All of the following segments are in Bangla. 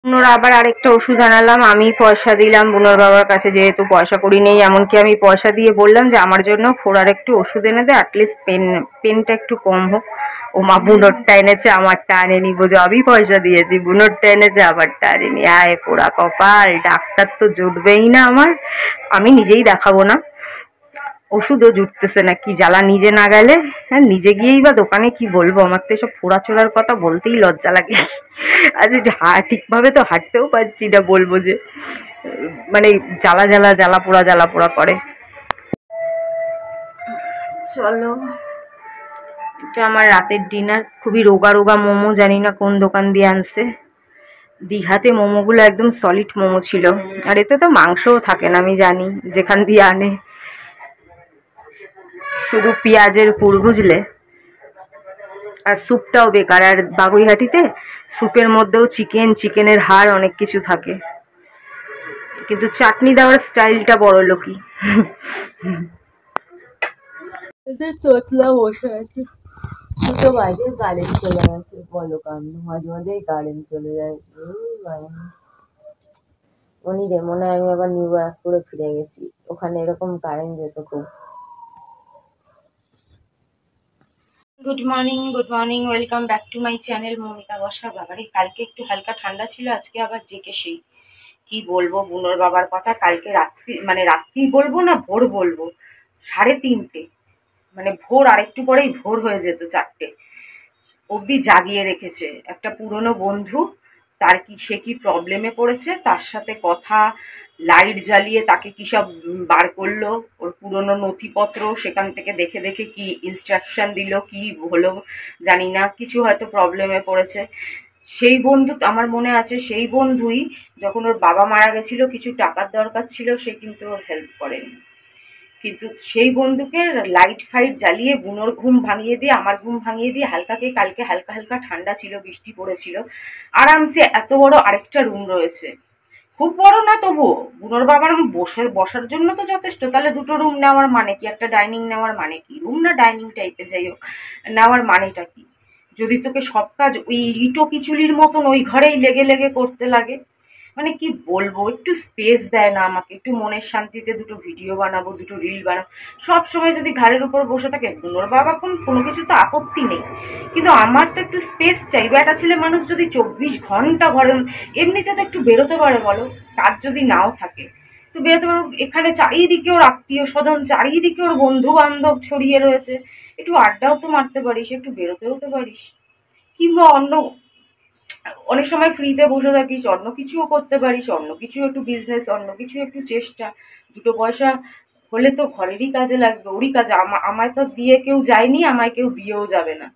বুনোর আবার আরেকটা ওষুধ আনালাম, আমি পয়সা দিলাম বুনোর বাবার কাছে, যেহেতু পয়সা করি নেই, এমনকি আমি পয়সা দিয়ে বললাম যে আমার জন্য ফোড়ার একটু ওষুধ এনে দে, অ্যাটলিস্ট পেনটা একটু কম হোক। ও মা বুনোরটা এনেছে, আমারটা আনেনি, বোঝো আমি পয়সা দিয়েছি, বুনোরটা এনেছে আমারটা আনেনি। আয় পোড়া কপাল, ডাক্তার তো জুটবেই না আমার, আমি নিজেই দেখাবো না, ওষুধও জুটতেছে না, কি জ্বালা নিজে না গেলে। হ্যাঁ, নিজে গিয়েই বা দোকানে কি বলবো, আমার তো এসব ফোড়াচোড়ার কথা বলতেই লজ্জা লাগে। আর ঠিকভাবে তো হাঁটতেও পারছি না, বলবো যে মানে জ্বালা পোড়া করে। চলো, এটা আমার রাতের ডিনার, খুবই রোগা রোগা মোমো, জানি না কোন দোকান দিয়ে আনছে। দীঘাতে মোমোগুলো একদম সলিড মোমো ছিল, আর এতে তো মাংসও থাকে না, আমি জানি যেখান দিয়ে আনে, শুধু পেঁয়াজের পুর, বুঝলে। আর স্যুপটাও বেকার, আর বাগুইহাটিতে স্যুপের মধ্যেও চিকেনের হাড় অনেক কিছু থাকে, কিন্তু চাটনি দেওয়ার স্টাইলটা বড় লোকই। চটলা বসে আছে, দুটো বাজে কারেন্ট চলে গেছে, বলো কাণ্ড, মাঝে মাঝেই কারেন্ট চলে যায়। উনি রে, মনে হয় আমি আবার নিউ ব্যারাকপুরে ফিরে গেছি, ওখানে এরকম কারেন্ট যেত খুব। Good morning, welcome back to my channel Moumita বসা। বাবারে, কালকে একটু হালকা ঠান্ডা ছিল, আজকে আবার জেকে সেই কি বলবো বুনোর বাবার কথা। কালকে রাত্রি বলবো না ভোর বলবো, 3:30, মানে ভোর, আরেকটু পরেই ভোর হয়ে যেত, 4টে অবধি জাগিয়ে রেখেছে। একটা পুরনো বন্ধু, তার সে কি প্রবলেমে পড়েছে, তার সাথে কথা, লাইট জ্বালিয়ে তাকে কি সব বার করলো, ওর পুরনো নথিপত্র, সেখান থেকে দেখে দেখে কি ইনস্ট্রাকশন দিল, কি হলো জানি না, কিছু হয়তো প্রবলেমে পড়েছে। সেই বন্ধু, আমার মনে আছে, সেই বন্ধুই যখন ওর বাবা মারা গেছিল, কিছু টাকার দরকার ছিল, সে কিন্তু ওর হেল্প করেনি। কিন্তু সেই বন্ধুকে লাইট ফাইট জ্বালিয়ে বুনোর ঘুম ভাঙিয়ে দিয়ে, আমার ঘুম ভাঙিয়ে দিয়ে, কালকে হালকা হালকা ঠান্ডা ছিল, বৃষ্টি পড়েছিল, আরামসে এত বড় আরেকটা রুম রয়েছে, খুব বড় না তবুও বুনোর বাবার বসার জন্য তো যথেষ্ট। তাহলে দুটো রুম নেওয়ার মানে কি, একটা ডাইনিং নেওয়ার মানে কি, রুম না ডাইনিং টাইপের যাই হোক নেওয়ার মানেটা কি, যদি তোকে সব কাজ ওই ইটো পিচুলির মতন ওই ঘরেই লেগে লেগে করতে লাগে, মানে কি বলবো, একটু স্পেস দেয় না আমাকে, একটু মনের শান্তিতে দুটো ভিডিও বানাবো, দুটো রিল বানাবো, সব সময় যদি ঘাড়ের উপর বসে থাকে। বুনোর বাবা কোনো কিছু তো আপত্তি নেই, কিন্তু আমার তো একটু স্পেস চাই। বেটা ছেলে মানুষ যদি 24 ঘন্টা ঘরে, এমনিতে তো একটু বেরোতে পারে বলো, কাজ যদি নাও থাকে তো বেরোতে পারো। এখানে চারিদিকে ওর আত্মীয় স্বজন, চারিদিকে ওর বন্ধু বান্ধব ছড়িয়ে রয়েছে, একটু আড্ডাও তো মারতে পারিস, একটু বেরোতেও তো পারিস, কিংবা অনেক সময় ফ্রিতে বসে থাকিস, অন্য কিছুও করতে পারিস, অন্য কিছু একটু বিজনেস, অন্য কিছু একটু চেষ্টা, দুটো পয়সা হলে তো ঘরেরই কাজে লাগবে, ওরই কাজে। আমায় তো দিয়ে কেউ যায়নি, আমায় কেউ দিয়েও যাবে না।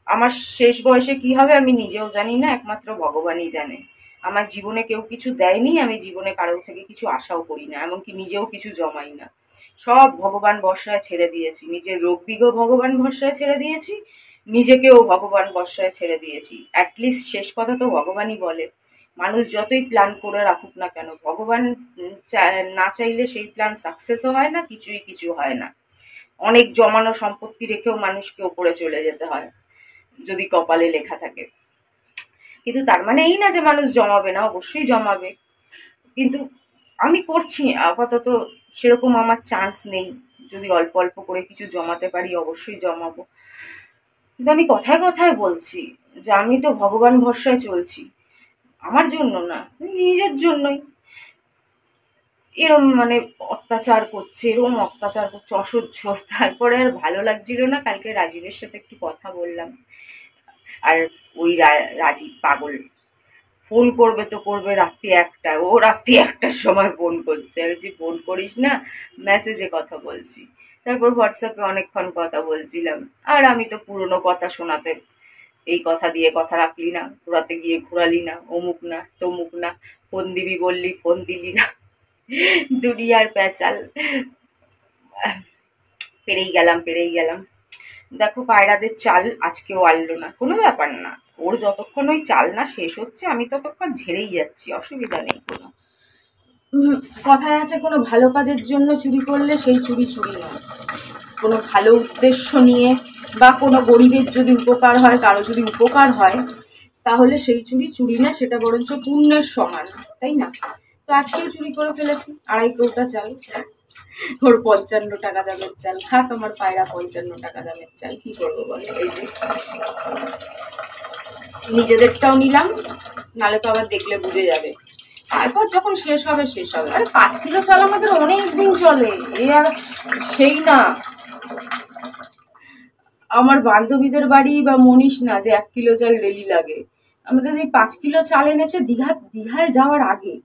আমার শেষ বয়সে কি হবে আমি নিজেও জানি না, একমাত্র ভগবানই জানে। আমার জীবনে কেউ কিছু দেয়নি, আমি জীবনে কারোর থেকে কিছু আশাও করি না, এমনকি নিজেও কিছু জমাই না, সব ভগবান ভরসায় ছেড়ে দিয়েছি, নিজের রোগ বিঘ্ন ভগবান ভরসায় ছেড়ে দিয়েছি, নিজেকেও ভগবান ভরসায় ছেড়ে দিয়েছি। অ্যাটলিস্ট শেষ কথা তো ভগবানই বলে, মানুষ যতই প্ল্যান করে রাখুক না কেন, ভগবান না চাইলে সেই প্ল্যান সাকসেসও হয় না, কিছু হয় না। অনেক জমানো সম্পত্তি রেখেও মানুষকে ওপরে চলে যেতে হয় যদি কপালে লেখা থাকে। কিন্তু তার মানে এই না যে মানুষ জমাবে না, অবশ্যই জমাবে, কিন্তু আমি করছি আপাতত, সেরকম আমার চান্স নেই। যদি অল্প অল্প করে কিছু জমাতে পারি অবশ্যই জমাবো, কিন্তু আমি কথায় কথায় বলছি যে আমি তো ভগবান ভরসায় চলছি, আমার জন্য না, নিজের জন্যই। এরম মানে অত্যাচার করছে, অসহ্য। তারপরে আর ভালো লাগছিল না, কালকে রাজীবের সাথে একটু কথা বললাম, আর ওই রাজীব পাগল, ফোন করবে তো করবে রাত্রি 1টায়, ও রাত্রি 1টার সময় ফোন করছে, আমি যে ফোন করিস না, মেসেজে কথা বলছি। তারপর হোয়াটসঅ্যাপে অনেকক্ষণ কথা বলছিলাম, আর আমি তো পুরনো কথা শোনাতে, এই কথা দিয়ে কথা রাখলি না, ঘোরাতে গিয়ে ঘোরালি না, অমুক না তমুক না, ফোন দিবি বললি ফোন দিলি না, দুনিয়ার প্যাচাল। পেরেই গেলাম। দেখো পায়রাদের চাল আজকেও আনলো না, কোনো ব্যাপার না, ওর যতক্ষণ ওই চাল না শেষ হচ্ছে আমি ততক্ষণ ঝেড়েই যাচ্ছি, অসুবিধা নেই কোনো। কথায় আছে, কোনো ভালো কাজের জন্য চুরি করলে সেই চুরি নয়, কোনো ভালো উদ্দেশ্য নিয়ে বা কোনো গরিবের যদি উপকার হয়, কারো যদি উপকার হয়, তাহলে সেই চুরি না, সেটা বরঞ্চ পুণ্যের সমান, তাই না? তো আজকেও চুরি করে ফেলেছি 2.5 কৌটা চাল। ওর 55 টাকা দামের চাল, খাক আমার পায়রা 55 টাকা দামের চাল, কি করবো বলে। এই যে নিজেদেরটাও নিলাম, নালে তো আবার দেখলে বুঝে যাবে। তারপর যখন শেষ হবে আরে 5 কিলো চাল আমাদের অনেক দিন চলে, এ আর সেই না। আমার বান্ধবীদের বাড়ি বা মনীষ না যে 1 কিলো চাল ডেলি লাগে, আমাদের এই 5 কিলো চাল এনেছে দীঘায় যাওয়ার আগে।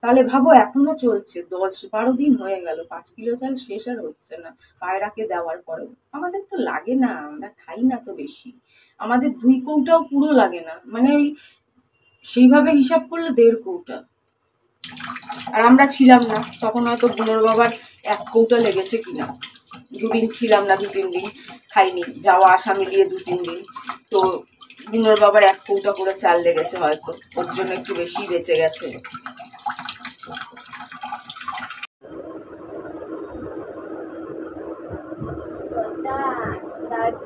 তাহলে ভাবো এখনো চলছে, 10-12 দিন হয়ে গেল, 5 কিলো চাল শেষ আর হচ্ছে না পায়রাকে দেওয়ার পরেও। আমাদের তো লাগে না, আমরা খাই না তো বেশি, আমাদের 2 কৌটাও পুরো লাগে না, মানে ওই সেইভাবে হিসাব করলে 1.5 কৌটা। আর আমরা ছিলাম না তখন, হয়তো বুনোর বাবার 1 কৌটা লেগেছে কিনা, 2 দিন ছিলাম না, 2-3 দিন খাইনি, যাওয়া আসা মিলিয়ে 2-3 দিন। তো বুনোর বাবার 1 কৌটা করে চাল লেগেছে হয়তো, ওর জন্য একটু বেশি বেঁচে গেছে।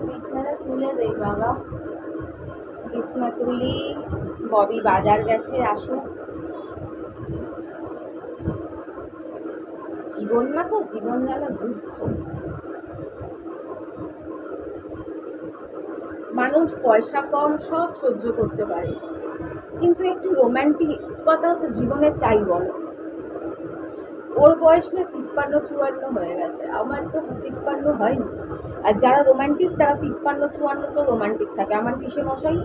বিছানা তুলে দেই বাবা, বিছনা তুলি। ববি বাজার গেছে, আসুক। জীবন না তো, জীবন যেন যুদ্ধ। মানুষ পয়সা কম সব সহ্য করতে পারে, কিন্তু একটু রোম্যান্টিকতা তো জীবনে চাই বলো। ওর বয়স না 53-54 হয়ে গেছে, আমার তো 53 হয়নি। আর যারা রোম্যান্টিক তারা 53-54 তো রোম্যান্টিক থাকে। আমার পিসে মশাই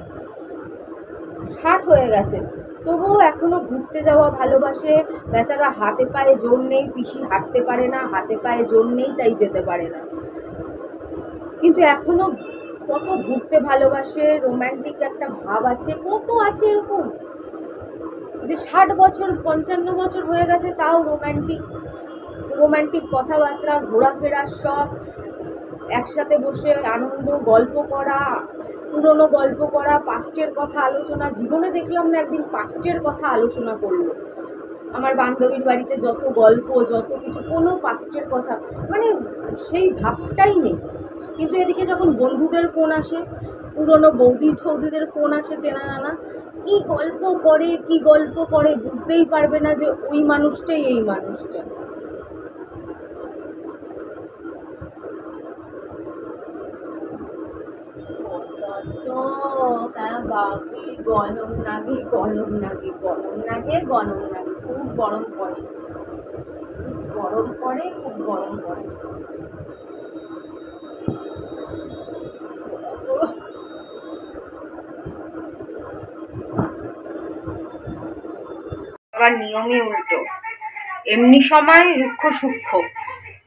60 হয়ে গেছে, তবুও এখনো ঘুরতে যাওয়া ভালোবাসে। বেচারা হাতে পায়ে জোর নেই, পিসি হাঁটতে পারে না, হাতে পায়ে জোর নেই তাই যেতে পারে না, কিন্তু এখনো কত ঘুরতে ভালোবাসে, রোম্যান্টিক একটা ভাব আছে, কত আছে এরকম যে 60 বছর 55 বছর হয়ে গেছে তাও রোম্যান্টিক কথাবার্তা, ঘোরাফেরার শখ, একসাথে বসে আনন্দ, গল্প করা, পুরনো গল্প করা, পাস্টের কথা আলোচনা। জীবনে দেখলাম না একদিন পাস্টের কথা আলোচনা করলো। আমার বান্ধবীর বাড়িতে যত গল্প, যত কিছু, কোনো পাস্টের কথা মানে সেই ভাবটাই নেই। কিন্তু এদিকে যখন বন্ধুদের ফোন আসে, পুরনো বৌদি ঠৌদিদের ফোন আসে, চেনা জানা, কি গল্প করে বুঝতেই পারবে না যে ওই মানুষটাই এই মানুষটা। গরম লাগে, খুব গরম পড়ে, খুব গরম পড়ে। আবার নিয়মই উল্টো, এমনি সময় রুক্ষ সূক্ষ্ম,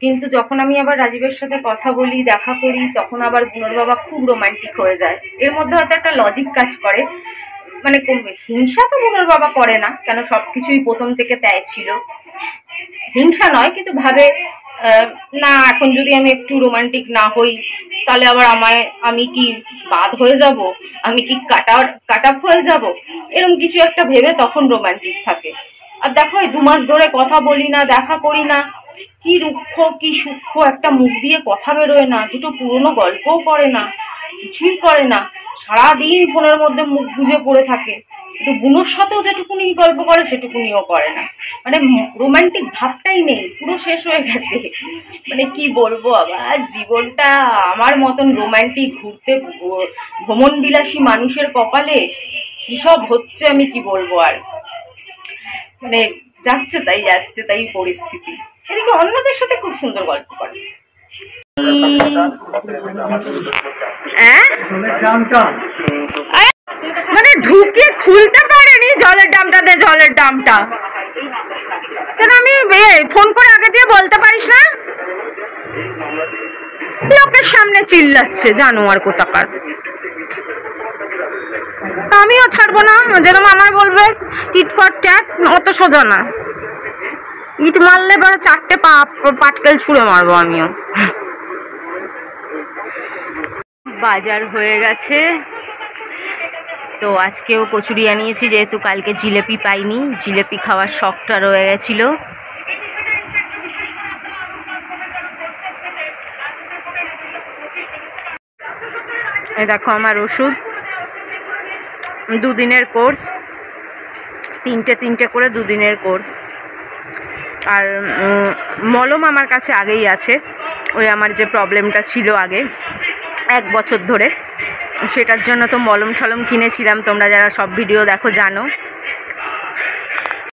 কিন্তু যখন আমি আবার রাজীবের সাথে কথা বলি, দেখা করি, তখন আবার বুনোর বাবা খুব রোমান্টিক হয়ে যায়। এর মধ্যে হয়তো একটা লজিক কাজ করে, মানে হিংসা তো বুনোর বাবা করে না, কেন সবকিছুই প্রথম থেকে ত্যায় ছিল, হিংসা নয়, কিন্তু ভাবে না এখন যদি আমি একটু রোমান্টিক না হই তাহলে আবার আমি কি বাদ হয়ে যাব, আমি কি কাট আপ হয়ে যাব, এরকম কিছু একটা ভেবে তখন রোমান্টিক থাকে। আর দেখো 2 মাস ধরে কথা বলি না, দেখা করি না, কি রুক্ষ কি সূক্ষ্ম, একটা মুখ দিয়ে কথা বেরোয় না, দুটো পুরনো গল্পও করে না, কিছুই করে না, সারাদিন ফোনের মধ্যে মুখ গুজে পড়ে থাকে। একটু বুনোর সাথেও যেটুকুনি গল্প করে সেটুকুনিও করে না, মানে রোমান্টিক ভাবটাই নেই, পুরো শেষ হয়ে গেছে। মানে কি বলবো, আবার জীবনটা আমার মতন রোমান্টিক ঘুরতে ভ্রমণ বিলাসী মানুষের কপালে কি সব হচ্ছে আমি কি বলবো। আর মানে যাচ্ছে তাই পরিস্থিতি। এদিকে অন্যদের সাথে খুব সুন্দর গল্প করে। মানে ঢুকে খুলতে পারেনি জলের দামটা, কেন আমি ফোন করে আগে দিয়ে বলতে পারিস না? লোকের সামনে চিল্লাচ্ছে জানোয়ার কোথাকার। আমিও ছাড়বো না, যেরকম আমার বলবে টিট ফর ট্যাট, অত সোজা না। ইট মারলে পরে 4টে পাটকেল ছুঁড়ে মারবো আমিও। বাজার হয়ে গেছে, তো আজকেও কচুরি আনিয়েছি, যেহেতু কালকে জিলেপি পাইনি, জিলেপি খাওয়ার শখটা রয়ে গেছিলো। এই দেখো আমার ওষুধ, 2 দিনের কোর্স, তিনটে করে 2 দিনের কোর্স। আর মলম আমার কাছে আগেই আছে, ওই আমার যে প্রবলেমটা ছিল আগে 1 বছর ধরে, সেটার জন্য তো মলম ছলম কিনেছিলাম, তোমরা যারা সব ভিডিও দেখো জানো।